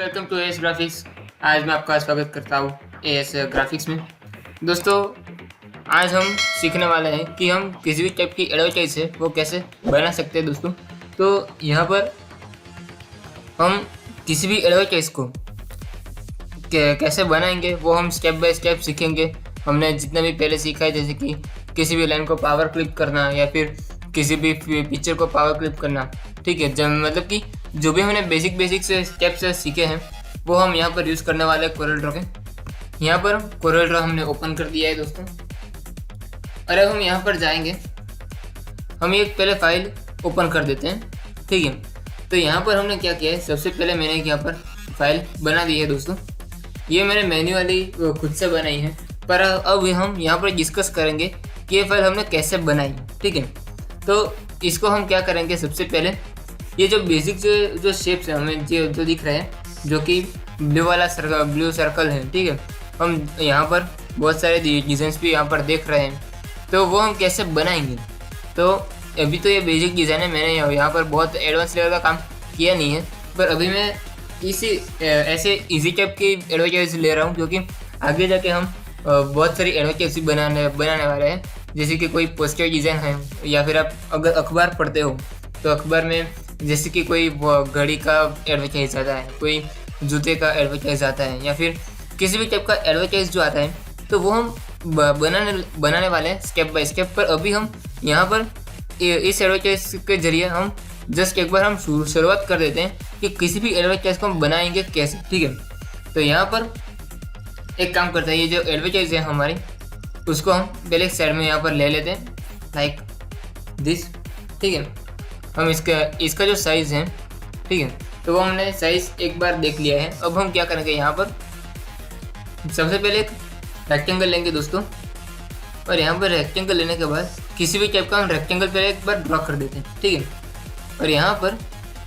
Welcome to S graphics. आज मैं आपका स्वागत करता हूँ एस ग्राफिक्स में। दोस्तों, आज हम सीखने वाले हैं कि हम किसी भी टाइप की एडवर्टाइज है वो कैसे बना सकते हैं। दोस्तों, तो यहाँ पर हम किसी भी एडवर्टाइज को कैसे बनाएंगे वो हम स्टेप बाय स्टेप सीखेंगे। हमने जितना भी पहले सीखा है, जैसे कि किसी भी लाइन को पावर क्लिप करना या फिर किसी भी पिक्चर को पावर क्लिप करना, ठीक है। जब मतलब कि जो भी हमने बेसिक से स्टेप्स सीखे हैं वो हम यहाँ पर यूज़ करने वाले हैं कोरल ड्रॉ के। यहाँ पर कोरल ड्रॉ हमने ओपन कर दिया है दोस्तों, और अब हम यहाँ पर जाएंगे। हम एक पहले फाइल ओपन कर देते हैं, ठीक है। तो यहाँ पर हमने क्या किया है, सबसे पहले मैंने यहाँ पर फाइल बना दी है दोस्तों। ये मैंने मैन्युअली खुद से बनाई है, पर अब हम यहाँ पर डिस्कस करेंगे कि ये फाइल हमने कैसे बनाई, ठीक है। तो इसको हम क्या करेंगे, सबसे पहले ये जो बेसिक जो शेप्स है हमें जो दिख रहे हैं, जो कि ब्लू सर्कल है, ठीक है। हम यहाँ पर बहुत सारे डिज़ाइंस भी यहाँ पर देख रहे हैं, तो वो हम कैसे बनाएंगे। तो अभी तो ये बेसिक डिज़ाइन है, मैंने यहाँ पर बहुत एडवांस लेवल का काम किया नहीं है, पर अभी मैं इसी ऐसे इजी टाइप की एडवर्टाइज ले रहा हूँ, क्योंकि आगे जाके हम बहुत सारी एडवर्टाइज बनाने वाले हैं। जैसे कि कोई पोस्टर डिज़ाइन है, या फिर आप अगर अखबार पढ़ते हो तो अखबार में जैसे कि कोई घड़ी का एडवर्टाइज आता है, कोई जूते का एडवर्टाइज आता है, या फिर किसी भी टाइप का एडवर्टाइज जो आता है, तो वो हम बनाने वाले हैं स्टेप बाय स्टेप। पर अभी हम यहाँ पर इस एडवर्टाइज के जरिए हम जस्ट एक बार हम शुरुआत कर देते हैं कि किसी भी एडवर्टाइज को हम बनाएंगे कैसे, ठीक है। तो यहाँ पर एक काम करते हैं, ये जो एडवर्टाइज है हमारी, उसको हम पहले एक साइड में यहाँ पर ले लेते हैं, लाइक दिस, ठीक है। हम इसका जो साइज़ है, ठीक है, तो वो हमने साइज़ एक बार देख लिया है। अब हम क्या करेंगे, यहाँ पर सबसे पहले एक रेक्टेंगल लेंगे दोस्तों, और यहाँ पर रेक्टेंगल लेने के बाद किसी भी टाइप का हम रेक्टेंगल पहले एक बार ड्रॉ कर देते हैं, ठीक है। और यहाँ पर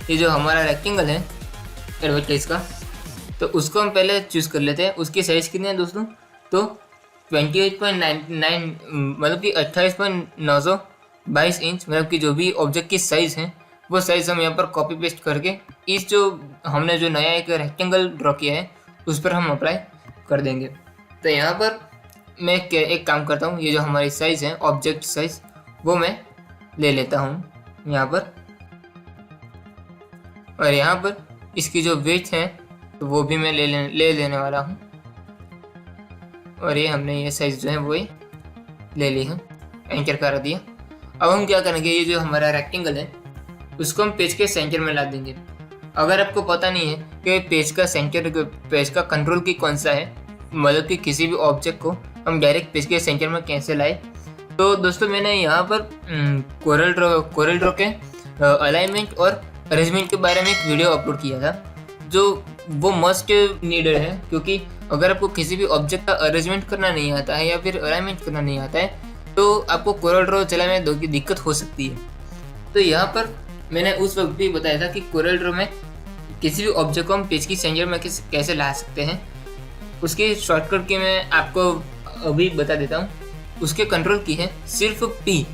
ये जो हमारा रेक्टेंगल है एडवर्टाइज का, तो उसको हम पहले चूज़ कर लेते हैं। उसकी साइज़ कितनी है दोस्तों, तो 28.99 मतलब कि 28.922 इंच, मतलब कि जो भी ऑब्जेक्ट की साइज़ है वो साइज़ हम यहाँ पर कॉपी पेस्ट करके इस जो हमने जो नया एक रेक्टेंगल ड्रॉ किया है उस पर हम अप्लाई कर देंगे। तो यहाँ पर मैं एक काम करता हूँ, ये जो हमारी साइज़ है ऑब्जेक्ट साइज़, वो मैं ले लेता हूँ यहाँ पर, और यहाँ पर इसकी जो वेट है तो वो भी मैं ले लेने वाला हूँ। और ये हमने ये साइज़ जो है वो ले ली है, एंकर कर दिया। अब हम क्या करेंगे, ये जो हमारा रेक्टेंगल है उसको हम पेज के सेंटर में ला देंगे। अगर आपको पता नहीं है कि पेज का कंट्रोल की कौन सा है, मतलब कि किसी भी ऑब्जेक्ट को हम डायरेक्ट पेज के सेंटर में कैसे लाए, तो दोस्तों मैंने यहाँ पर कोरल ड्रॉ के अलाइनमेंट और अरेंजमेंट के बारे में एक वीडियो अपलोड किया था, जो वो मस्ट नीडेड है। क्योंकि अगर आपको किसी भी ऑब्जेक्ट का अरेंजमेंट करना नहीं आता है या फिर अलाइनमेंट करना नहीं आता है, तो आपको कोरल ड्रॉ चलाने में दिक्कत हो सकती है। तो यहाँ पर मैंने उस वक्त भी बताया था कि कोरल ड्रॉ में किसी भी ऑब्जेक्ट को हम पेज की सेंटर में कैसे ला सकते हैं। उसकी शॉर्टकट की मैं आपको अभी बता देता हूँ। उसके कंट्रोल की है सिर्फ P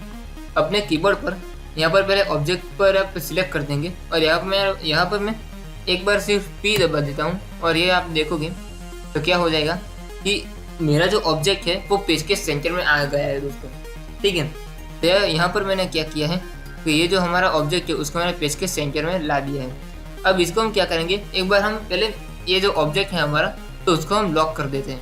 अपने कीबोर्ड पर। यहाँ पर पहले ऑब्जेक्ट पर आप सिलेक्ट कर देंगे, और यहाँ पर मैं एक बार सिर्फ P दबा देता हूँ, और ये आप देखोगे तो क्या हो जाएगा कि मेरा जो ऑब्जेक्ट है वो पेज के सेंटर में आ गया है दोस्तों, ठीक है। तो यहाँ पर मैंने क्या किया है कि ये जो हमारा ऑब्जेक्ट है उसको मैंने पेज के सेंटर में ला दिया है। अब इसको हम क्या करेंगे, एक बार हम पहले ये जो ऑब्जेक्ट है हमारा, तो उसको हम लॉक कर देते हैं।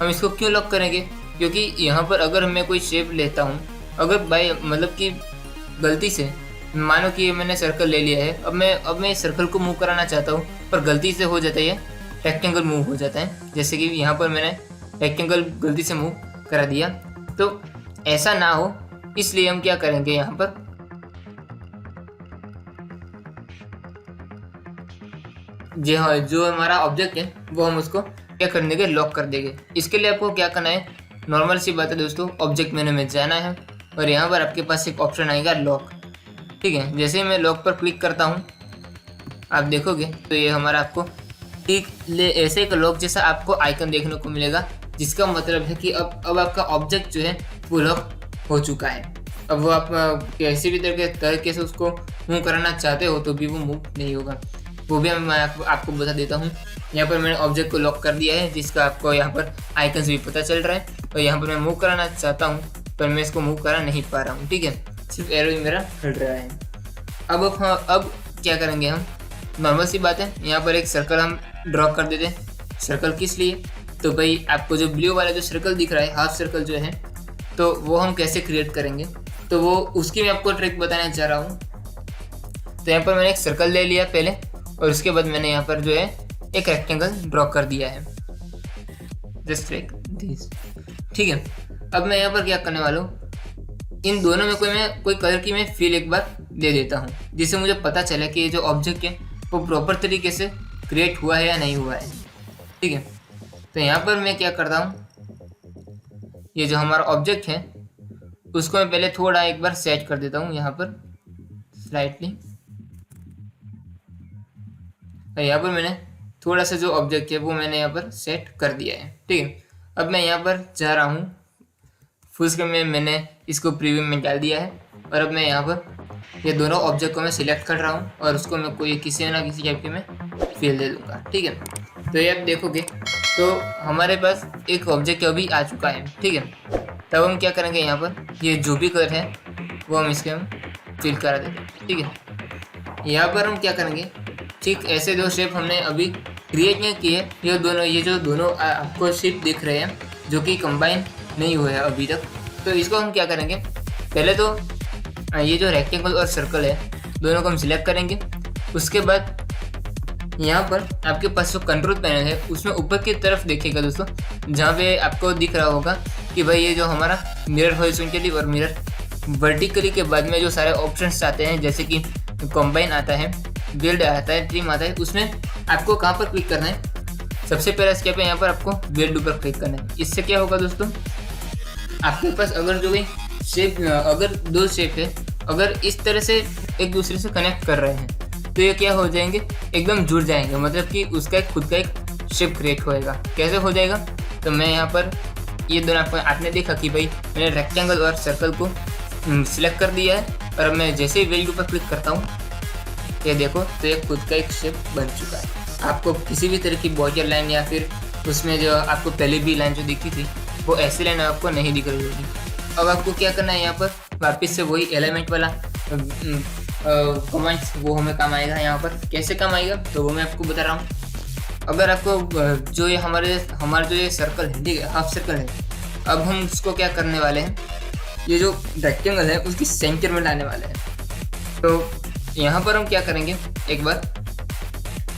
हम इसको क्यों लॉक करेंगे, क्योंकि यहाँ पर अगर मैं कोई शेप लेता हूँ, अगर मतलब कि गलती से मानो कि मैंने सर्कल ले लिया है, अब मैं इस सर्कल को मूव कराना चाहता हूँ, पर गलती से हो जाता है रेक्टेंगल मूव हो जाता है। जैसे कि यहाँ पर मैंने रेक्टेंगल गलती से मूव करा दिया, तो ऐसा ना हो इसलिए हम क्या करेंगे, यहाँ पर जी हाँ, जो हमारा ऑब्जेक्ट है वो हम उसको क्या कर देंगे, लॉक कर देंगे। इसके लिए आपको क्या करना है, नॉर्मल सी बात है दोस्तों, ऑब्जेक्ट मेन्यू में जाना है, और यहाँ पर आपके पास एक ऑप्शन आएगा लॉक, ठीक है। जैसे ही मैं लॉक पर क्लिक करता हूँ, आप देखोगे तो ये हमारा आपको ठीक ऐसे एक लॉक जैसा आपको आइकन देखने को मिलेगा, जिसका मतलब है कि अब आपका ऑब्जेक्ट जो है वो लॉक हो चुका है। अब वो आप किसी भी तरीके से उसको मूव कराना चाहते हो तो भी वो मूव नहीं होगा। वो भी मैं आपको बता देता हूँ। यहाँ पर मैंने ऑब्जेक्ट को लॉक कर दिया है, जिसका आपको यहाँ पर आइकन्स भी पता चल रहा है। और यहाँ पर मैं मूव कराना चाहता हूँ पर मैं इसको मूव करा नहीं पा रहा हूँ, ठीक है, सिर्फ एरो ही मेरा हिल रहा है। अब क्या करेंगे हम, नॉर्मल सी बात है, यहाँ पर एक सर्कल हम ड्रॉ कर देते हैं। सर्कल किस लिए, तो भाई आपको जो ब्लू वाला जो सर्कल दिख रहा है, हाफ सर्कल जो है, तो वो हम कैसे क्रिएट करेंगे, तो वो उसकी मैं आपको ट्रिक बताने जा रहा हूँ। तो यहाँ पर मैंने एक सर्कल ले लिया पहले, और उसके बाद मैंने यहाँ पर जो है एक रेक्टेंगल ड्रॉ कर दिया है, जस्ट लाइक दिस, ठीक है। अब मैं यहाँ पर क्या करने वाला हूँ, इन दोनों में कोई कलर की मैं फील एक बार दे देता हूँ, जिससे मुझे पता चले कि ये जो ऑब्जेक्ट है वो प्रॉपर तरीके से क्रिएट हुआ है या नहीं हुआ है, ठीक है। तो यहाँ पर मैं क्या करता हूँ, ये जो हमारा ऑब्जेक्ट है उसको मैं पहले थोड़ा एक बार सेट कर देता हूँ यहाँ पर स्लाइटली। और यहाँ पर मैंने थोड़ा सा जो ऑब्जेक्ट है वो मैंने यहाँ पर सेट कर दिया है, ठीक है। अब मैं यहाँ पर जा रहा हूँ फुल स्क्रीन में, मैंने इसको प्रीव्यू में डाल दिया है। और अब मैं यहाँ पर ये दोनों ऑब्जेक्ट को मैं सिलेक्ट कर रहा हूँ और उसको मैं कोई किसी ना किसी टाइप की मैं फील दे दूँगा, ठीक है। तो ये आप देखोगे तो हमारे पास एक ऑब्जेक्ट अभी आ चुका है, ठीक है। तब हम क्या करेंगे, यहाँ पर ये जो भी कलर है वो हम इसके हम फिल करा देते हैं, ठीक है। यहाँ पर हम क्या करेंगे, ठीक ऐसे दो शेप हमने अभी क्रिएट नहीं किए, ये जो दोनों आपको शेप दिख रहे हैं जो कि कंबाइन नहीं हुए हैं अभी तक। तो इसको हम क्या करेंगे, पहले तो ये जो रेक्टेंगल और सर्कल है दोनों को हम सिलेक्ट करेंगे। उसके बाद यहाँ पर आपके पास जो कंट्रोल पैनल है उसमें ऊपर की तरफ देखिएगा दोस्तों, जहाँ पे आपको दिख रहा होगा कि भाई ये जो हमारा मिरर हॉरिजॉन्टली और मिरर वर्टिकली के बाद में जो सारे ऑप्शंस आते हैं, जैसे कि कंबाइन आता है, बिल्ड आता है, ट्रिम आता है, उसमें आपको कहाँ पर क्लिक करना है। सबसे पहला स्टेप है यहाँ पर आपको बिल्ड ऊपर क्लिक करना है। इससे क्या होगा दोस्तों, आपके पास अगर जो भी शेप, अगर दो शेप है, अगर इस तरह से एक दूसरे से कनेक्ट कर रहे हैं तो ये क्या हो जाएंगे, एकदम जुड़ जाएंगे, मतलब कि उसका एक खुद का एक शेप क्रिएट होएगा। कैसे हो जाएगा, तो मैं यहाँ पर ये दोनों आपने देखा कि भाई मैंने रेक्टेंगल और सर्कल को सिलेक्ट कर दिया है, और अब मैं जैसे ही वैल्यू पर क्लिक करता हूँ ये देखो तो ये खुद का एक शेप बन चुका है। आपको किसी भी तरह की बॉर्डर लाइन या फिर उसमें जो आपको पहले भी लाइन जो दिखी थी वो ऐसी लाइन आपको नहीं दिख रही होगी। अब आपको क्या करना है, यहाँ पर वापस से वही एलिमेंट वाला कमेंट्स वो हमें काम आएगा। यहाँ पर कैसे काम आएगा तो वो मैं आपको बता रहा हूँ। अगर आपको जो ये हमारा जो ये सर्कल है, ठीक है, हाफ सर्कल है, अब हम उसको क्या करने वाले हैं, ये जो रेक्टेंगल है उसकी सेंटर में लाने वाले हैं। तो यहाँ पर हम क्या करेंगे, एक बार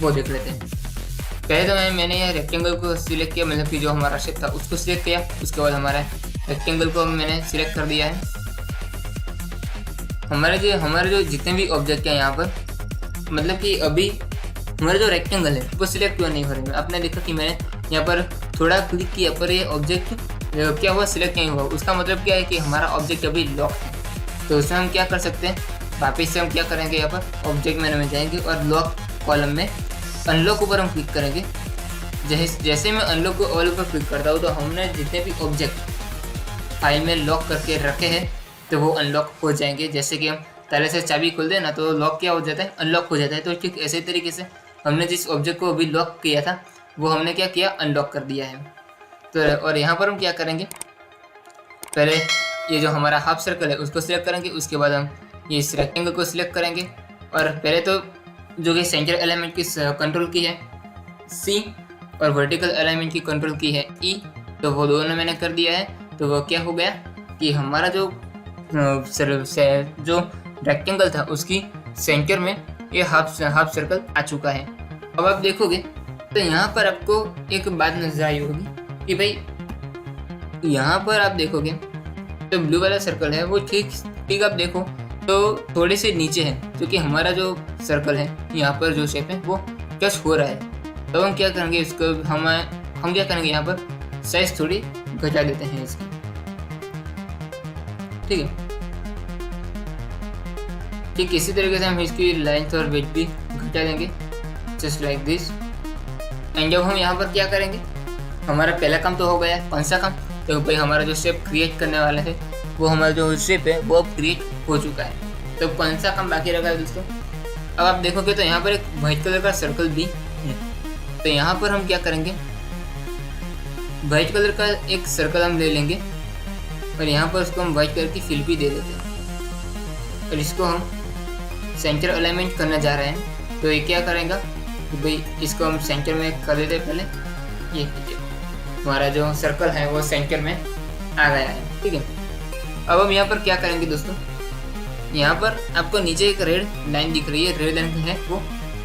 वो देख लेते हैं। पहले तो मैंने ये रेक्टेंगल को सिलेक्ट किया, मतलब कि जो हमारा शेप था उसको सिलेक्ट किया। उसके बाद हमारा रेक्टेंगल को मैंने सिलेक्ट कर दिया है। हमारे जो जितने भी ऑब्जेक्ट हैं यहाँ पर, मतलब कि अभी हमारा जो रेक्टेंगल है वो सिलेक्ट हुआ नहीं हो रहा है। आपने देखा कि मैंने यहाँ पर थोड़ा क्लिक किया पर ये ऑब्जेक्ट क्या हुआ, सिलेक्ट नहीं हुआ। उसका मतलब क्या है कि हमारा ऑब्जेक्ट अभी लॉक है। तो उसमें हम क्या कर सकते हैं, वापस से हम क्या करेंगे, यहाँ पर ऑब्जेक्ट मेनू में जाएंगे और लॉक कॉलम में अनलॉक ऊपर हम क्लिक करेंगे। जैसे मैं अनलॉक को ऑल ऊपर क्लिक करता हूँ तो हमने जितने भी ऑब्जेक्ट फाइल में लॉक करके रखे हैं तो वो अनलॉक हो जाएंगे। जैसे कि हम ताले से चाबी खोल दें ना तो लॉक क्या हो जाता है, अनलॉक हो जाता है। तो ठीक ऐसे तरीके से हमने जिस ऑब्जेक्ट को अभी लॉक किया था वो हमने क्या किया, अनलॉक कर दिया है। तो और यहाँ पर हम क्या करेंगे, पहले ये जो हमारा हाफ सर्कल है उसको सिलेक्ट करेंगे। उसके बाद हम ये इस रेक्टेंगल को सिलेक्ट करेंगे और पहले तो जो कि सेंटर एलिमेंट की कंट्रोल की है C और वर्टिकल एलिमेंट की कंट्रोल की है E, तो वो दोनों मैंने कर दिया है। तो वो क्या हो गया कि हमारा जो रेक्टेंगल था उसकी सेंटर में ये हाफ सर्कल आ चुका है। अब आप देखोगे तो यहाँ पर आपको एक बात नजर आई होगी कि भाई यहाँ पर आप देखोगे तो ब्लू वाला सर्कल है वो ठीक आप देखो तो थोड़े से नीचे है, क्योंकि हमारा जो सर्कल है यहाँ पर जो शेप है वो टच हो रहा है। तो हम क्या करेंगे, इसको हम क्या करेंगे, यहाँ पर साइज थोड़ी घटा देते हैं इसकी, ठीक है। ठीक इसी तरीके से हम इसकी लेंथ और वेट भी घटा देंगे, जस्ट लाइक दिस। एंड जब हम यहाँ पर क्या करेंगे, हमारा पहला काम तो हो गया। कौन सा काम, तो भाई हमारा जो शेप क्रिएट करने वाला है वो हमारा जो शेप है वो अब क्रिएट हो चुका है। तो कौन सा काम बाकी रखा है दोस्तों, अब आप देखोगे तो यहाँ पर एक वाइट कलर का सर्कल भी है। तो यहाँ पर हम क्या करेंगे, वाइट कलर का एक सर्कल हम ले लेंगे और यहाँ पर उसको हम वाइट कलर की फिल भी दे देते हैं और इसको हम सेंटर अलाइनमेंट करने जा रहे हैं। तो ये क्या करेगा कि भाई इसको हम सेंटर में कर देते हैं। पहले ये हमारा जो सर्कल है वो सेंटर में आ गया है, ठीक है। अब हम यहाँ पर क्या करेंगे दोस्तों, यहाँ पर आपको नीचे एक रेड लाइन दिख रही है, रेड लाइन है वो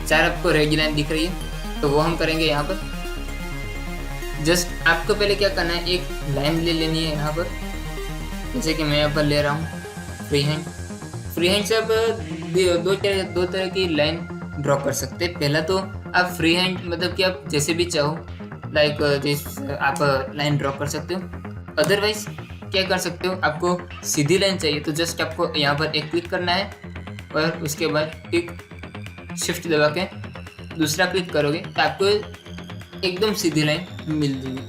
4 आपको रेड लाइन दिख रही है। तो वो हम करेंगे यहाँ पर। जस्ट आपको पहले क्या करना है, एक लाइन ले लेनी है यहाँ पर, जैसे कि मैं यहाँ पर ले रहा हूँ फ्री हैंड। फ्री हैंड से आप दो तरह की लाइन ड्रॉ कर सकते हैं। पहला तो आप फ्री हैंड मतलब कि आप जैसे भी चाहो लाइक जिस आप लाइन ड्रॉ कर सकते हो। अदरवाइज क्या कर सकते हो, आपको सीधी लाइन चाहिए तो जस्ट आपको यहाँ पर एक क्लिक करना है और उसके बाद एक शिफ्ट दबा के दूसरा क्लिक करोगे तो आपको एकदम सीधी लाइन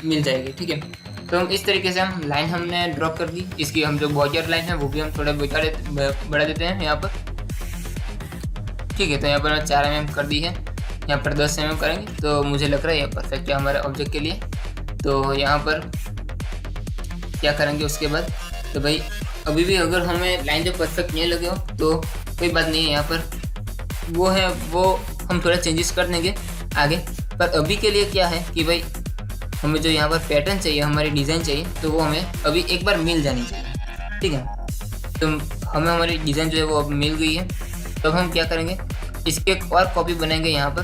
मिल जाएगी, ठीक है। तो हम इस तरीके से हम लाइन हमने ड्रॉ कर दी। इसकी हम जो बॉर्डर लाइन है वो भी हम थोड़ा बढ़ा देते हैं यहाँ पर, ठीक है। तो यहाँ पर 4 mm कर दी है, यहाँ पर 10 mm करेंगे तो मुझे लग रहा है ये परफेक्ट है हमारे ऑब्जेक्ट के लिए। तो यहाँ पर क्या करेंगे उसके बाद, तो भाई अभी भी अगर हमें लाइन जो परफेक्ट नहीं लगे हो तो कोई बात नहीं है, यहाँ पर वो हम थोड़ा चेंजेस कर देंगे आगे। पर अभी के लिए क्या है कि भाई हमें जो यहाँ पर पैटर्न चाहिए, हमारी डिज़ाइन चाहिए, तो वो हमें अभी एक बार मिल जानी चाहिए, ठीक है। तो हमें हमारी डिज़ाइन जो है वो अब मिल गई है। तब हम क्या करेंगे, इसकी एक और कॉपी बनाएंगे यहाँ पर।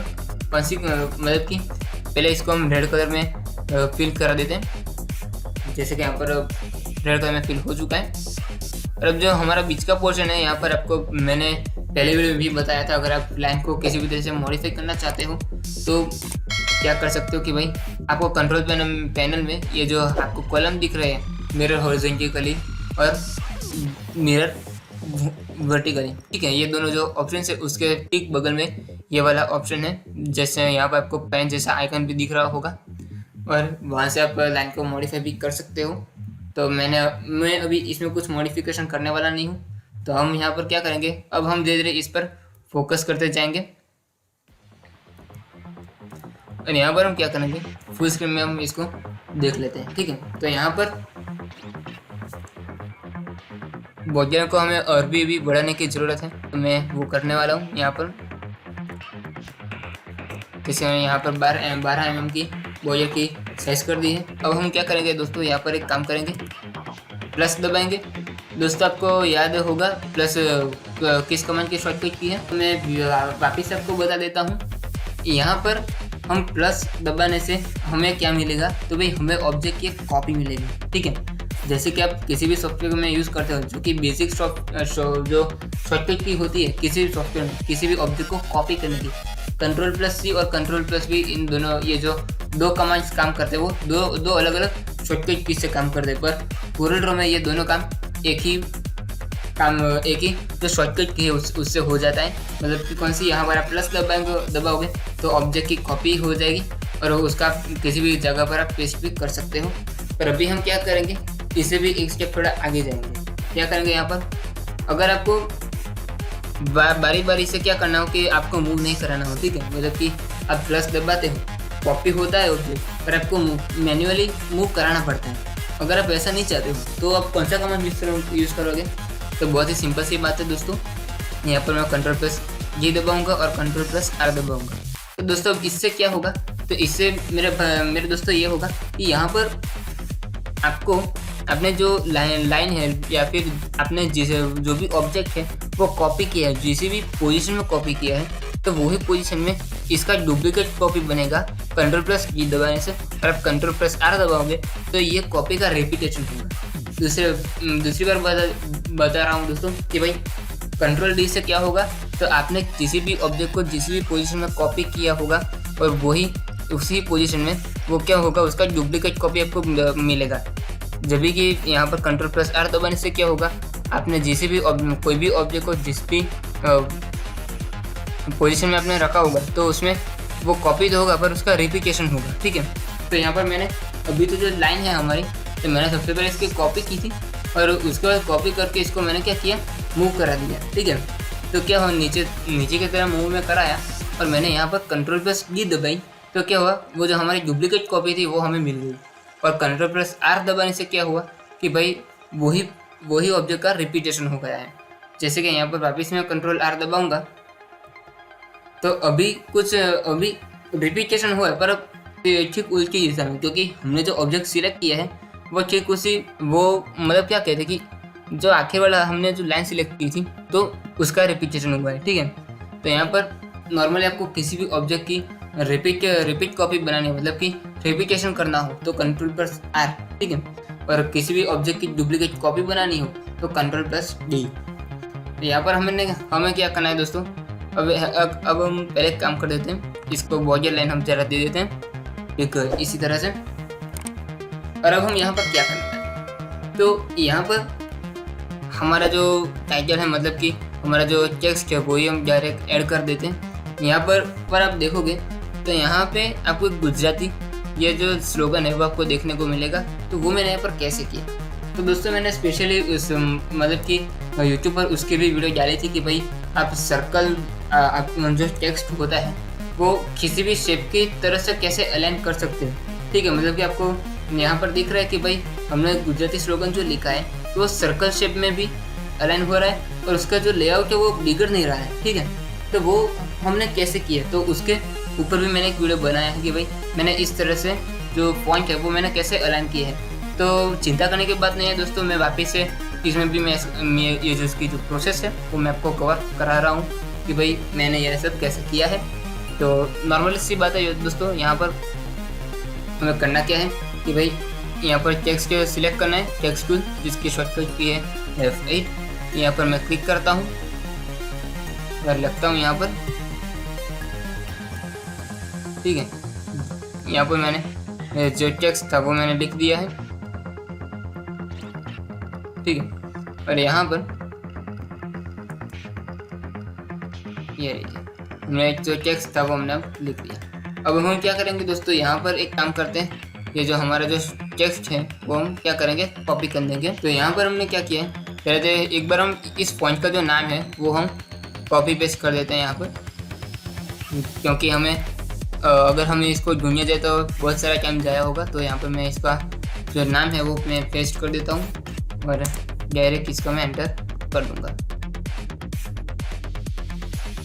कौन सी मतलब कि पहले इसको हम रेड कलर में फिल करा देते हैं, जैसे कि यहाँ पर रेड कलर में फिल हो चुका है। और अब जो हमारा बीच का पोर्शन है, यहाँ पर आपको मैंने पहले वीडियो में भी बताया था, अगर आप लाइन को किसी भी तरह से मॉडिफाई करना चाहते हो तो क्या कर सकते हो कि भाई आपको कंट्रोल पैनल में ये जो आपको कॉलम दिख रहे हैं, मिरर हॉरिजॉन्टली और मिरर वर्टिकली, ठीक है, ये दोनों जो ऑप्शन है उसके ठीक बगल में ये वाला ऑप्शन है। जैसे यहाँ पर आपको पेन जैसा आइकन भी दिख रहा होगा और वहाँ से आप लाइन को मॉडिफाई भी कर सकते हो। तो मैं अभी इसमें कुछ मॉडिफिकेशन करने वाला नहीं हूँ। तो हम यहाँ पर क्या करेंगे, अब हम धीरे धीरे इस पर फोकस करते जाएंगे और यहाँ पर हम क्या करेंगे, फुल स्क्रीन में हम इसको देख लेते हैं, ठीक है। तो यहाँ पर बॉर्डर को हमें और भी बढ़ाने की ज़रूरत है, तो मैं वो करने वाला हूँ यहाँ पर। जैसे मैंने यहाँ पर 12 mm की बॉर्डर की साइज कर दी है। अब हम क्या करेंगे दोस्तों, यहाँ पर एक काम करेंगे, प्लस दबाएंगे। दोस्तों आपको याद होगा प्लस किस कमांड की शॉर्टकट की है, तो मैं वापस आपको बता देता हूँ। यहाँ पर हम प्लस दबाने से हमें क्या मिलेगा, तो भाई हमें ऑब्जेक्ट की एक कॉपी मिलेगी, ठीक है। जैसे कि आप किसी भी सॉफ्टवेयर में यूज़ करते हो, जो कि बेसिक जो शॉर्टकट की होती है किसी भी सॉफ्टवेयर में किसी भी ऑब्जेक्ट को कॉपी करने की, Ctrl+C और Ctrl+V इन दोनों ये जो 2 कमांड्स काम करते हैं वो दो अलग अलग शॉर्टकट की से काम करते हैं। पर CorelDRAW में ये दोनों काम एक ही जो शॉर्टकट की है उससे हो जाता है। मतलब कि कौन सी, यहाँ पर आप प्लस दबाओगे तो ऑब्जेक्ट की कॉपी हो जाएगी और उसका किसी भी जगह पर आप पेस्ट भी कर सकते हो। पर अभी हम क्या करेंगे, इससे भी एक स्टेप थोड़ा आगे जाएंगे। क्या करेंगे, यहाँ पर अगर आपको बारी बारी से क्या करना हो कि आपको मूव नहीं कराना हो, ठीक है। मतलब कि आप प्लस दबाते हो, कॉपी होता है ऑब्जेक्ट, पर आपको मैन्युअली मूव कराना पड़ता है। अगर आप ऐसा नहीं चाहते हो तो आप कौन सा कमांड यूज़ करोगे, तो बहुत ही सिंपल सी बात है दोस्तों। यहाँ पर मैं Ctrl+G दबाऊंगा और Ctrl+R दबाऊंगा। तो दोस्तों इससे क्या होगा, तो इससे मेरे दोस्तों ये होगा कि यहाँ पर आपको अपने जो लाइन है या फिर आपने जो भी ऑब्जेक्ट है वो कॉपी किया है, जिस भी पोजीशन में कॉपी किया है, तो वही पोजीशन में इसका डुप्लीकेट कॉपी बनेगा Ctrl+G दबाने से। और आप Ctrl+R दबाओगे तो ये कॉपी का रेपिटेशन होगा। दूसरी बार बता रहा हूँ दोस्तों कि भाई Ctrl+D से क्या होगा, तो आपने किसी भी ऑब्जेक्ट को जिस भी पोजीशन में कॉपी किया होगा और वही उसी पोजीशन में वो क्या होगा, उसका डुप्लीकेट कॉपी आपको मिलेगा। जब भी कि यहाँ पर Ctrl+R दबाने से क्या होगा, आपने जिस भी कोई भी ऑब्जेक्ट को जिस भी पोजीशन में आपने रखा होगा तो उसमें वो कॉपी तो होगा पर उसका रिप्लिकेशन होगा, ठीक है। तो यहाँ पर मैंने अभी तो जो लाइन है हमारी, तो मैंने सबसे पहले इसकी कॉपी की थी और उसके बाद कॉपी करके इसको मैंने क्या किया, मूव करा दिया, ठीक है। तो क्या हुआ, नीचे नीचे की तरह मूव में कराया और मैंने यहाँ पर Ctrl+D दबाई, तो क्या हुआ, वो जो हमारी डुप्लीकेट कॉपी थी वो हमें मिल गई। और Ctrl+R दबाने से क्या हुआ कि भाई वही ऑब्जेक्ट का रिपीटेशन हो गया है। जैसे कि यहाँ पर वापस मैं Ctrl+R दबाऊंगा तो अभी रिपीटेशन हुआ है, पर अब ठीक उल्टी दिशा में, क्योंकि हमने जो ऑब्जेक्ट सिलेक्ट किया है वो ठीक वो मतलब क्या कहते हैं कि जो आखिर वाला हमने जो लाइन सिलेक्ट की थी तो उसका रिपीटेशन हुआ है। ठीक है, तो यहाँ पर नॉर्मली आपको किसी भी ऑब्जेक्ट की रिपीट कॉपी बनानी है, मतलब कि रिपीटेशन करना हो तो Ctrl+R। ठीक है, और किसी भी ऑब्जेक्ट की डुप्लीकेट कॉपी बनानी हो तो Ctrl+D। यहाँ पर हमें क्या करना है दोस्तों, अब हम पहले एक काम कर देते हैं, इसको बॉर्डर लाइन हम जरा दे देते हैं एक इसी तरह से। और अब हम यहाँ पर क्या करना है, तो यहाँ पर हमारा जो टाइटल है, मतलब कि हमारा जो टेक्स्ट है वही हम डायरेक्ट ऐड कर देते हैं। यहाँ पर आप देखोगे तो यहाँ पे आपको गुजराती ये जो स्लोगन है वो आपको देखने को मिलेगा। तो वो मैंने यहाँ पर कैसे किया, तो दोस्तों मैंने स्पेशली उस मतलब कि यूट्यूब पर उसकी भी वीडियो डाली थी कि भाई आप सर्कल आप जो टेक्स्ट होता है वो किसी भी शेप की तरह से कैसे अलाइन कर सकते हैं। ठीक है, मतलब कि आपको यहाँ पर दिख रहा है कि भाई हमने गुजराती स्लोगन जो लिखा है तो वो सर्कल शेप में भी अलाइन हो रहा है और उसका जो लेआउट है वो बिगड़ नहीं रहा है। ठीक है, तो वो हमने कैसे किया, तो उसके ऊपर भी मैंने एक वीडियो बनाया है कि भाई मैंने इस तरह से जो पॉइंट है वो मैंने कैसे अलाइन किया है। तो चिंता करने की बात नहीं है दोस्तों, मैं वापस से इसमें भी मैं ये जो इसकी जो प्रोसेस है वो मैं आपको कवर करा रहा हूँ कि भाई मैंने ये सब कैसे किया है। तो नॉर्मली सी बात है दोस्तों, यहाँ पर हमें करना क्या है कि भाई यहाँ पर टेक्स्ट सिलेक्ट करना है, टेक्स्ट टूल जिसकी शॉर्टकट की है F8। यहाँ पर मैं क्लिक करता हूँ और लिखता हूँ यहाँ पर। ठीक है, यहाँ पर मैंने जो टेक्स्ट था वो मैंने लिख दिया है। ठीक है, और यहाँ पर ये हमने जो टेक्स्ट था वो हमने लिख दिया। अब हम क्या करेंगे दोस्तों, यहाँ पर एक काम करते हैं, ये जो हमारा जो टेक्स्ट है वो हम क्या करेंगे, कॉपी कर देंगे। तो यहाँ पर हमने क्या किया है, पहले तो एक बार हम इस पॉइंट का जो नाम है वो हम कॉपी पेस्ट कर देते हैं यहाँ पर, क्योंकि हमें अगर हमें इसको ढूंढने जाए तो बहुत सारा टाइम जाया होगा। तो यहाँ पर मैं इसका जो नाम है वो मैं पेस्ट कर देता हूँ और डायरेक्ट इसको मैं एंटर कर दूँगा।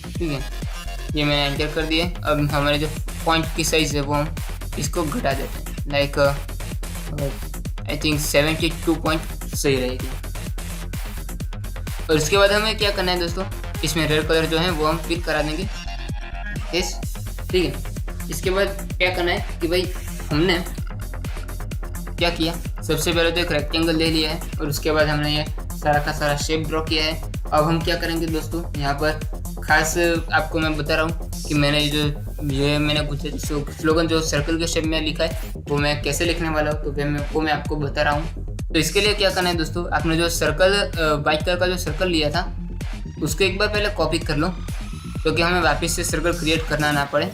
ठीक है, ये मैंने एंटर कर दिया। अब हमारे जो पॉइंट की साइज़ है वो हम इसको घटा देते हैं, लाइक आई थिंक 72 पॉइंट सही रहेगी। और उसके बाद हमें क्या करना है दोस्तों, इसमें रेड कलर जो है वो हम फिल करा देंगे यस। ठीक है, इसके बाद क्या करना है कि भाई हमने क्या किया, सबसे पहले तो एक रेक्टेंगल ले लिया है और उसके बाद हमने ये सारा का सारा शेप ड्रॉ किया है। अब हम क्या करेंगे दोस्तों, यहाँ पर खास आपको मैं बता रहा हूँ कि मैंने ये मैंने कुछ स्लोगन जो सर्कल के शेप में लिखा है वो मैं कैसे लिखने वाला हूँ, तो वो मैं आपको बता रहा हूँ। तो इसके लिए क्या करना है दोस्तों, आपने जो सर्कल वाइट कलर का जो सर्कल लिया था उसको एक बार पहले कॉपी कर लो, क्योंकि हमें वापस से सर्कल क्रिएट करना ना पड़े।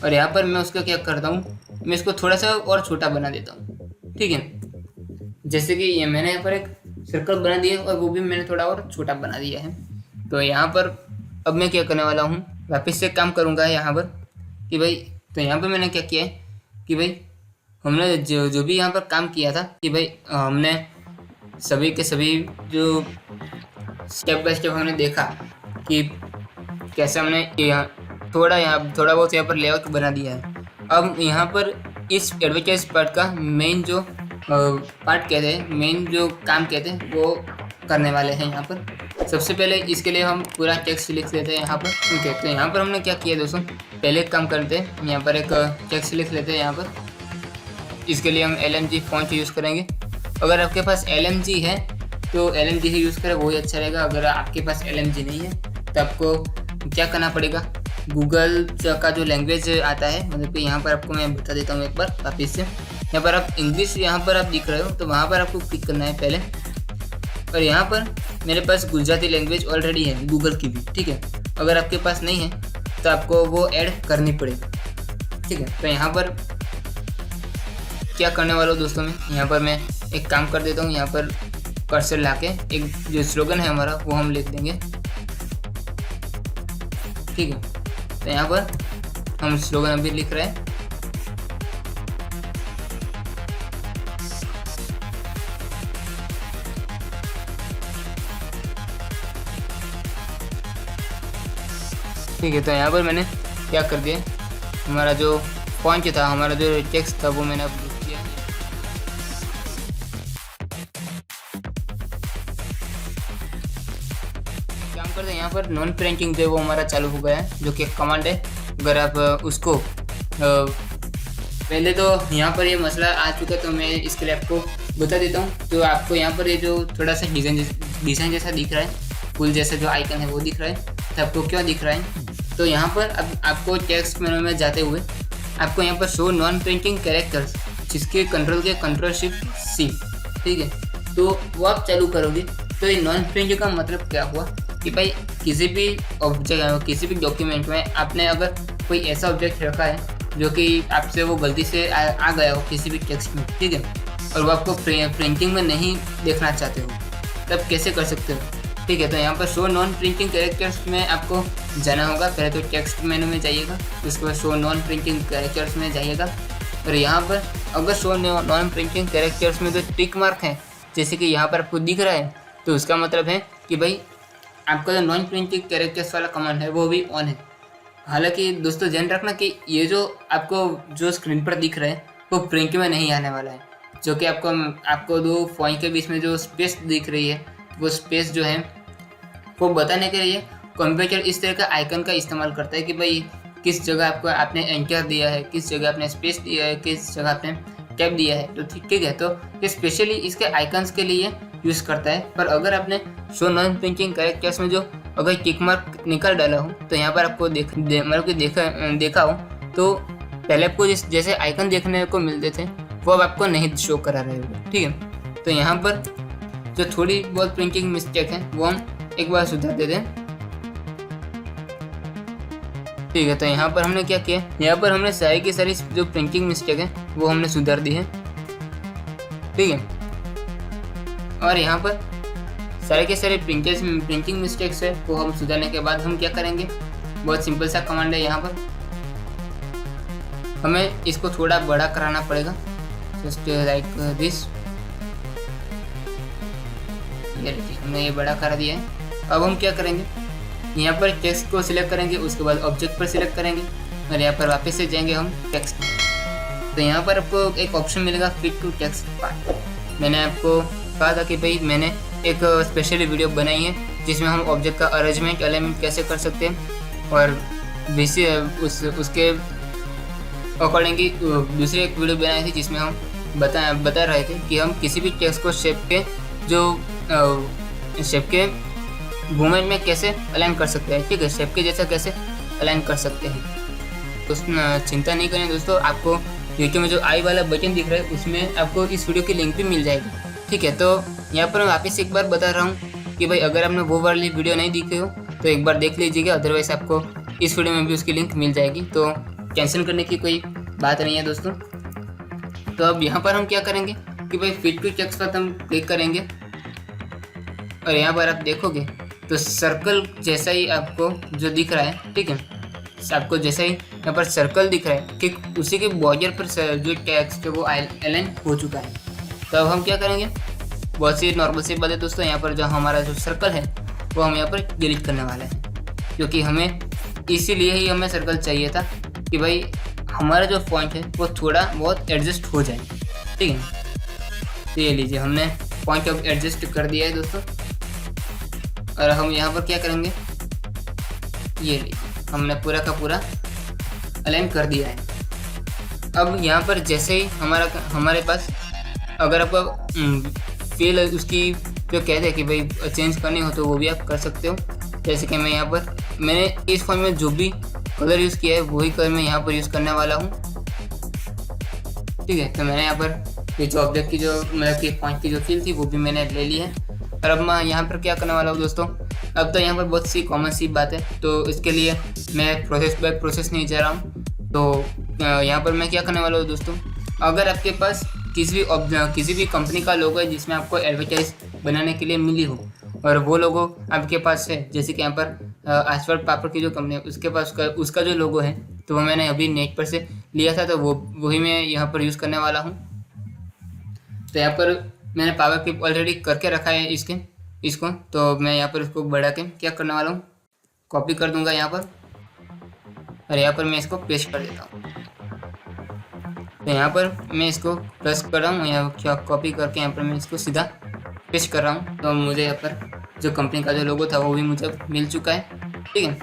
और यहाँ पर मैं उसका क्या करता हूँ, मैं इसको थोड़ा सा और छोटा बना देता हूँ। ठीक है, जैसे कि ये मैंने यहाँ पर एक सर्कल बना दिया और वो भी मैंने थोड़ा और छोटा बना दिया है। तो यहाँ पर अब मैं क्या करने वाला हूँ, वापस से काम करूँगा यहाँ पर कि भाई, तो यहाँ पर मैंने क्या किया है कि भाई हमने जो भी यहाँ पर काम किया था कि भाई हमने सभी के सभी जो स्टेप बाय स्टेप हमने देखा कि कैसे हमने थोड़ा बहुत यहाँ पर लेआउट बना दिया है। अब यहाँ पर इस एडवर्टाइज पार्ट का मेन जो पार्ट कहते हैं, मेन जो काम कहते हैं वो करने वाले हैं। यहाँ पर सबसे पहले इसके लिए हम पूरा टेक्स्ट लिख लेते हैं यहाँ पर। ठीक है, तो यहाँ पर हमने क्या किया दोस्तों, पहले एक काम करते हैं, यहाँ पर एक टेक्स्ट लिख लेते हैं। यहाँ पर इसके लिए हम LMG फॉन्ट यूज़ करेंगे। अगर आपके पास LMG है तो LMG ही यूज़ करें, वही अच्छा रहेगा। अगर आपके पास LMG नहीं है तो आपको क्या करना पड़ेगा, गूगल का जो लैंग्वेज आता है, मतलब कि यहाँ पर आपको मैं बता देता हूँ एक बार वापस से। यहाँ पर आप इंग्लिश यहाँ पर आप दिख रहे हो तो वहाँ पर आपको क्लिक करना है पहले। और यहाँ पर मेरे पास गुजराती लैंग्वेज ऑलरेडी है गूगल की भी। ठीक है, अगर आपके पास नहीं है तो आपको वो ऐड करनी पड़ेगी। ठीक है, तो यहाँ पर क्या करने वाला हूँ दोस्तों, मैं यहाँ पर मैं एक काम कर देता हूँ, यहाँ पर कर्सर लाके एक जो स्लोगन है हमारा वो हम लिख देंगे ठीक है। तो यहाँ पर हम स्लोगन अभी लिख रहे हैं। ठीक है, तो यहाँ पर मैंने क्या कर दिया, हमारा जो पॉइंट था, हमारा जो टेक्स्ट था, वो मैंने अब लिख दिया। काम करते हैं यहाँ पर नॉन प्रिंटिंग जो वो हमारा चालू हो गया है, जो कि कमांड है। अगर आप उसको पहले तो यहाँ पर ये मसला आ चुका है, तो मैं इसके लिए आपको बता देता हूँ। तो आपको यहाँ पर ये जो थोड़ा सा डिज़ाइन जैसा दिख रहा है, फुल जैसा जो आइकन है वो दिख रहा है, तो आपको क्यों दिख रहा है? तो यहाँ पर अब आपको टेक्स्ट मेनू में जाते हुए आपको यहाँ पर शो नॉन प्रिंटिंग कैरेक्टर्स, जिसके कंट्रोल के कंट्रोल शिफ्ट सी, ठीक है। तो वो आप चालू करोगे तो ये नॉन प्रिंटिंग का मतलब क्या हुआ कि भाई किसी भी ऑब्जेक्ट, किसी भी डॉक्यूमेंट में आपने अगर कोई ऐसा ऑब्जेक्ट रखा है जो कि आपसे वो गलती से आ गया हो किसी भी टेक्स्ट में, ठीक है, और वो आपको प्रिंटिंग में नहीं देखना चाहते हो, तब कैसे कर सकते हो? ठीक है, तो यहाँ पर शो नॉन प्रिंटिंग कैरेक्टर्स में आपको जाना होगा। पहले तो टेक्स्ट मेनू में जाइएगा, उसके बाद शो नॉन प्रिंटिंग कैरेक्टर्स में जाइएगा, और यहाँ पर अगर शो नॉन प्रिंटिंग कैरेक्टर्स में जो टिक मार्क है, जैसे कि यहाँ पर आपको दिख रहा है, तो उसका मतलब है कि भाई आपका जो नॉन प्रिंटिंग कैरेक्टर्स वाला कमांड है वो भी ऑन है। हालांकि दोस्तों ध्यान रखना कि ये जो आपको जो स्क्रीन पर दिख रहा है वो प्रिंट में नहीं आने वाला है, जो कि आपको दो पॉइंट के बीच में जो स्पेस दिख रही है, वो स्पेस जो है वो बताने के लिए कंप्यूटर इस तरह का आइकन का इस्तेमाल करता है कि भाई किस जगह आपने एंटर दिया है, किस जगह आपने स्पेस दिया है, किस जगह आपने टैब दिया है। तो ठीक है, तो ये स्पेशली इसके आइकन्स के लिए यूज़ करता है। पर अगर आपने शो नॉन प्रिंटिंग कैरेक्टर्स में जो अगर टिक मार्क निकाल डाला हो, तो यहाँ पर आपको देखा हो तो पहले आपको जैसे आइकन देखने को मिलते थे वो अब आपको नहीं शो करा रहे होगा, ठीक है। तो यहाँ पर जो थोड़ी बहुत प्रिंटिंग मिस्टेक है वो हम एक बार सुधार देते हैं, ठीक है। तो यहाँ पर हमने क्या किया, यहाँ पर हमने सारी की सारी जो प्रिंटिंग मिस्टेक है वो हमने सुधार दी है, ठीक है। और यहाँ पर सारे के सारे प्रिंटिंग मिस्टेक्स है वो हम सुधारने के बाद हम क्या करेंगे, बहुत सिंपल सा कमांड है। यहाँ पर हमें इसको थोड़ा बड़ा कराना पड़ेगा, जस्ट लाइक दिस। हमने ये बड़ा कर दिया है। अब हम क्या करेंगे, यहाँ पर टेक्स्ट को सिलेक्ट करेंगे, उसके बाद ऑब्जेक्ट पर सिलेक्ट करेंगे, और यहाँ पर वापस से जाएंगे हम टेक्स्ट। तो यहाँ पर आपको एक ऑप्शन मिलेगा फिट टू टेक्स्ट पार्ट। मैंने आपको कहा था कि भाई मैंने एक स्पेशल वीडियो बनाई है जिसमें हम ऑब्जेक्ट का अरेंजमेंट अलाइनमेंट कैसे कर सकते हैं, और उसके अकॉर्डिंग ही दूसरी एक वीडियो बनाई थी जिसमें हम बता रहे थे कि हम किसी भी टेक्स्ट को शेप के मूवमेंट में कैसे अलाइन कर सकते हैं, ठीक है, शेप के जैसा कैसे अलाइन कर सकते हैं। तो चिंता नहीं करें दोस्तों, आपको यूट्यूब में जो आई वाला बटन दिख रहा है उसमें आपको इस वीडियो की लिंक भी मिल जाएगी, ठीक है। तो यहाँ पर मैं वापस एक बार बता रहा हूँ कि भाई अगर आपने वो वाली वीडियो नहीं देखी हो तो एक बार देख लीजिएगा, अदरवाइज आपको इस वीडियो में भी उसकी लिंक मिल जाएगी, तो टेंशन करने की कोई बात नहीं है दोस्तों। तो अब यहाँ पर हम क्या करेंगे कि भाई फिट टू टेक्स्ट पर हम क्लिक करेंगे, और यहाँ पर आप देखोगे तो सर्कल जैसा ही आपको जो दिख रहा है, ठीक है, आपको जैसा ही यहाँ पर सर्कल दिख रहा है कि उसी के बॉर्डर पर जो टेक्स्ट है वो अलाइन हो चुका है। तो अब हम क्या करेंगे, बहुत सी नॉर्मल सी बात है दोस्तों, यहाँ पर जो हमारा जो सर्कल है वो हम यहाँ पर डिलीट करने वाले हैं, क्योंकि हमें इसीलिए ही हमें सर्कल चाहिए था कि भाई हमारा जो पॉइंट है वो थोड़ा बहुत एडजस्ट हो जाए, ठीक है। तो ये लीजिए, हमने पॉइंट अब एडजस्ट कर दिया है दोस्तों, और हम यहाँ पर क्या करेंगे, ये लीजिए हमने पूरा का पूरा अलाइन कर दिया है। अब यहाँ पर जैसे ही हमारे पास अगर आपको फील उसकी जो कहते हैं कि भाई चेंज करनी हो तो वो भी आप कर सकते हो। जैसे कि मैंने इस फॉर्म में जो भी कलर यूज़ किया है वही कलर मैं यहाँ पर यूज़ करने वाला हूँ, ठीक है। तो मैंने यहाँ पर ये जो ऑब्जेक्ट की जो मतलब कि पॉइंट की जो फील थी वो भी मैंने ले ली है। और अब मैं यहाँ पर क्या करने वाला हूँ दोस्तों, अब तो यहाँ पर बहुत सी कॉमन सी बात है, तो इसके लिए मैं प्रोसेस बाय प्रोसेस नहीं जा रहा हूँ। तो यहाँ पर मैं क्या करने वाला हूँ दोस्तों, अगर आपके पास किसी भी कंपनी का लोगो है जिसमें आपको एडवर्टाइज बनाने के लिए मिली हो और वो लोगो आपके पास है, जैसे कि यहाँ पर आसवर्ड पापड़ की जो कंपनी है उसके पास उसका जो लोगो है, तो वो मैंने अभी नेट पर से लिया था, तो वही मैं यहाँ पर यूज़ करने वाला हूँ। तो यहाँ पर मैंने पावर क्लिप ऑलरेडी करके रखा है इसको, तो मैं यहाँ पर उसको बढ़ा के क्या करने वाला हूँ, कॉपी कर दूंगा यहाँ पर, और यहाँ पर मैं इसको पेस्ट कर देता हूँ। तो यहाँ पर मैं इसको प्रेस कर रहा हूँ, यहाँ कॉपी करके यहाँ पर मैं इसको सीधा पेस्ट कर रहा हूँ। तो मुझे यहाँ पर जो कंपनी का जो लोगो था वो भी मुझे मिल चुका है। ठीक है,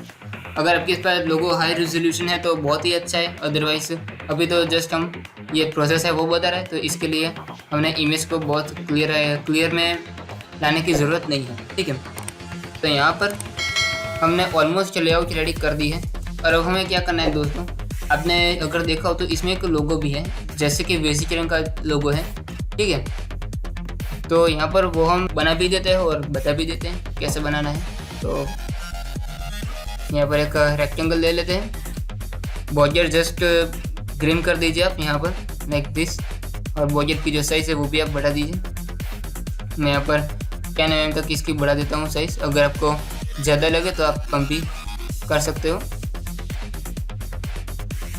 अगर आपके पास लोगो हाई रेजोल्यूशन है तो बहुत ही अच्छा है, अदरवाइज अभी तो जस्ट हम ये प्रोसेस है वो बता रहे हैं, तो इसके लिए हमने इमेज को बहुत क्लियर में लाने की ज़रूरत नहीं है। ठीक है, तो यहाँ पर हमने ऑलमोस्ट लेआउट रेडी कर दी है, और अब हमें क्या करना है दोस्तों, आपने अगर देखा हो तो इसमें एक लोगो भी है, जैसे कि वेजिटेरियन का लोगो है। ठीक है, तो यहाँ पर वो हम बना भी देते हैं और बता भी देते हैं कैसे बनाना है। तो यहाँ पर एक रेक्टेंगल ले लेते हैं, बॉर्डर जस्ट ग्रीन कर दीजिए आप यहाँ पर लाइक दिस, और बॉर्डर की जो साइज़ है वो भी आप बढ़ा दीजिए। मैं यहाँ पर 10 mm तक इसकी बढ़ा देता हूँ साइज़, अगर आपको ज़्यादा लगे तो आप कम भी कर सकते हो।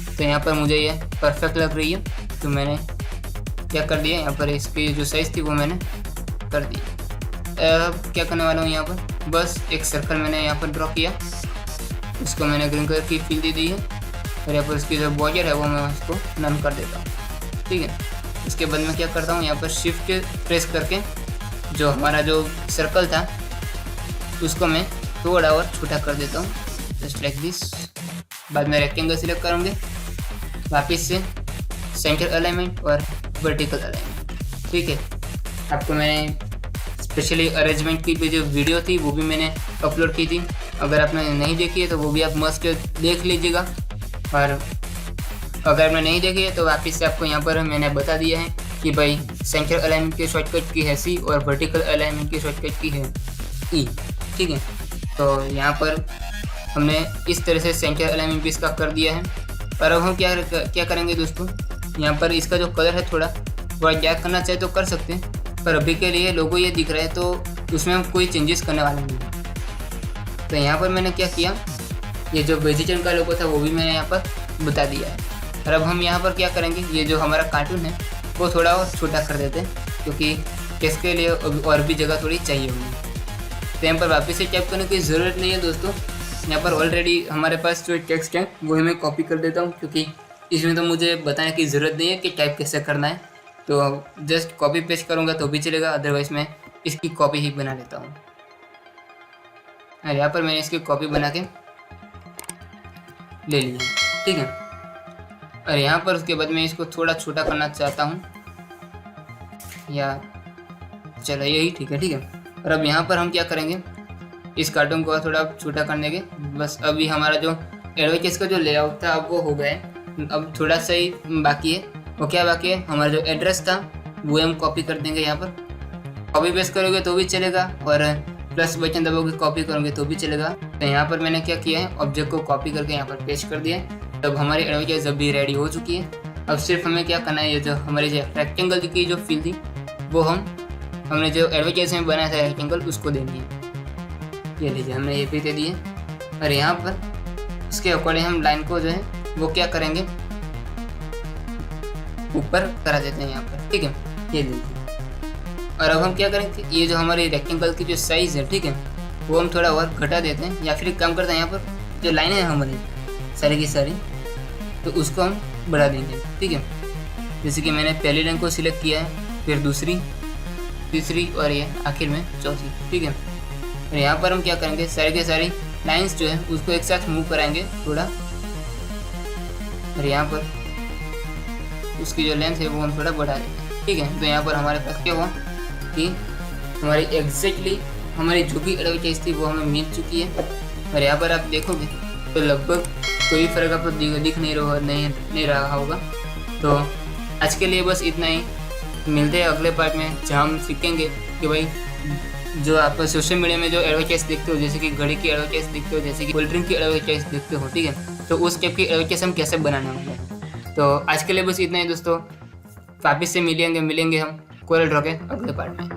तो यहाँ पर मुझे ये परफेक्ट लग रही है, तो मैंने क्या कर दिया, यहाँ पर इसकी जो साइज़ थी वो मैंने कर दी। अब क्या करने वाला हूँ, यहाँ पर बस एक सर्कल मैंने यहाँ पर ड्रॉ किया, इसको मैंने ग्रीन कलर की फिल दे दी है, और यहाँ पर इसकी जो बॉर्डर है वो मैं इसको नन कर देता हूँ। ठीक है, इसके बाद मैं क्या करता हूँ, यहाँ पर शिफ्ट प्रेस करके जो हमारा जो सर्कल था उसको मैं थोड़ा और छोटा कर देता हूँ, जस्ट लाइक दिस। बाद में रेक्टेंगल सिलेक्ट करूँगे, वापस से सेंटर अलाइनमेंट और वर्टिकल अलाइनमेंट। ठीक है, आपको मैंने स्पेशली अरेंजमेंट की जो वीडियो थी वो भी मैंने अपलोड की थी, अगर आपने नहीं देखी है तो वो भी आप मस्त देख लीजिएगा, और अगर आपने नहीं देखी है तो वापस से आपको यहाँ पर मैंने बता दिया है कि भाई सेंटर अलाइनमेंट की शॉर्टकट की है C और वर्टिकल अलाइनमेंट की शॉर्टकट की है E। ठीक है, तो यहाँ पर हमने इस तरह से सेंटर अलाइनमेंट भी इसका कर दिया है। और अब हम क्या करेंगे दोस्तों, यहाँ पर इसका जो कलर है थोड़ा डार्क करना चाहे तो कर सकते हैं, पर अभी के लिए लोगो ये दिख रहा है तो उसमें हम कोई चेंजेस करने वाले नहीं हैं। तो यहाँ पर मैंने क्या किया, ये जो वेजिटेरियन का लोगो था वो भी मैंने यहाँ पर बता दिया है। और अब हम यहाँ पर क्या करेंगे, ये जो हमारा कार्टून है वो थोड़ा और छोटा कर देते हैं, क्योंकि इसके लिए और भी जगह थोड़ी चाहिए होगी। तो यहाँ पर वापस से टाइप करने की ज़रूरत नहीं है दोस्तों, यहाँ पर ऑलरेडी हमारे पास जो टेक्स्ट है वो मैं कॉपी कर देता हूँ, क्योंकि इसमें तो मुझे बताने की ज़रूरत नहीं है कि टाइप कैसे करना है। तो जस्ट कॉपी पेस्ट करूँगा तो भी चलेगा, अदरवाइज़ मैं इसकी कॉपी ही बना लेता हूँ। और यहाँ पर मैंने इसकी कॉपी बना के ले ली। ठीक है, और यहाँ पर उसके बाद मैं इसको थोड़ा छोटा करना चाहता हूँ, या चलो यही ठीक है। ठीक है, और अब यहाँ पर हम क्या करेंगे, इस कार्टून को थोड़ा छोटा करने के बस अभी हमारा जो एडवर्टाइज का जो लेआउट था अब वो हो गया है। अब थोड़ा सा ही बाकी है, वो क्या बाकी है, हमारा जो एड्रेस था वो हम कॉपी कर देंगे। यहाँ पर कॉपी पेस्ट करोगे तो भी चलेगा, और प्लस बटन दबाओगे कॉपी करोगे तो भी चलेगा। तो यहाँ पर मैंने क्या किया है, ऑब्जेक्ट को कॉपी करके यहाँ पर पेस्ट कर दिया है। तब हमारी एडवर्टाइज अभी रेडी हो चुकी है। अब सिर्फ हमें क्या करना है, ये जो हमारी जो रेक्टेंगल की जो फील थी वो हमने जो एडवर्टाइज में बनाया था रेक्टेंगल उसको देनी है। ये लीजिए, हमने ये भी दे दिए, और यहाँ पर इसके अकॉर्डिंग हम लाइन को जो है वो क्या करेंगे, ऊपर करा देते हैं यहाँ पर। ठीक है, ये लीजिए। और अब हम क्या करेंगे, ये जो हमारी रेक्टेंगल की जो साइज़ है, ठीक है, वो हम थोड़ा और घटा देते हैं, या फिर एक काम करते हैं, यहाँ पर जो लाइनें हैं हमारी सारी की सारी, तो उसको हम बढ़ा देंगे। ठीक है, जैसे कि मैंने पहली लाइन को सिलेक्ट किया है, फिर दूसरी, तीसरी और ये आखिर में चौथी। ठीक है, और यहाँ पर हम क्या करेंगे, सारी की सारी लाइंस जो है उसको एक साथ मूव कराएंगे थोड़ा, और यहाँ पर उसकी जो लेंथ है वो हम थोड़ा बढ़ा देंगे। ठीक है, तो यहाँ पर हमारे पास क्या हुआ कि हमारी एग्जैक्टली हमारी जो भी एडवर्टाइज थी वो हमें मिल चुकी है। और यहाँ पर आप देखोगे तो लगभग कोई फर्क आपको दिख नहीं रहा होगा। तो आज के लिए बस इतना ही, मिलते हैं अगले पार्ट में, जहाँ हम सीखेंगे कि भाई जो आप सोशल मीडिया में जो एडवर्टाइज देखते हो, जैसे कि घड़ी की एडवर्टाइज देखते हो, जैसे कि कोल्ड ड्रिंक की एडवर्टाइज देखते हो, ठीक है, तो उस टाइप की एडवर्टाइज हम कैसे बनाने वाले हैं। तो आज के लिए बस इतना ही दोस्तों, वापस से मिलेंगे हम कोरल ड्रॉ के अगले पार्ट में।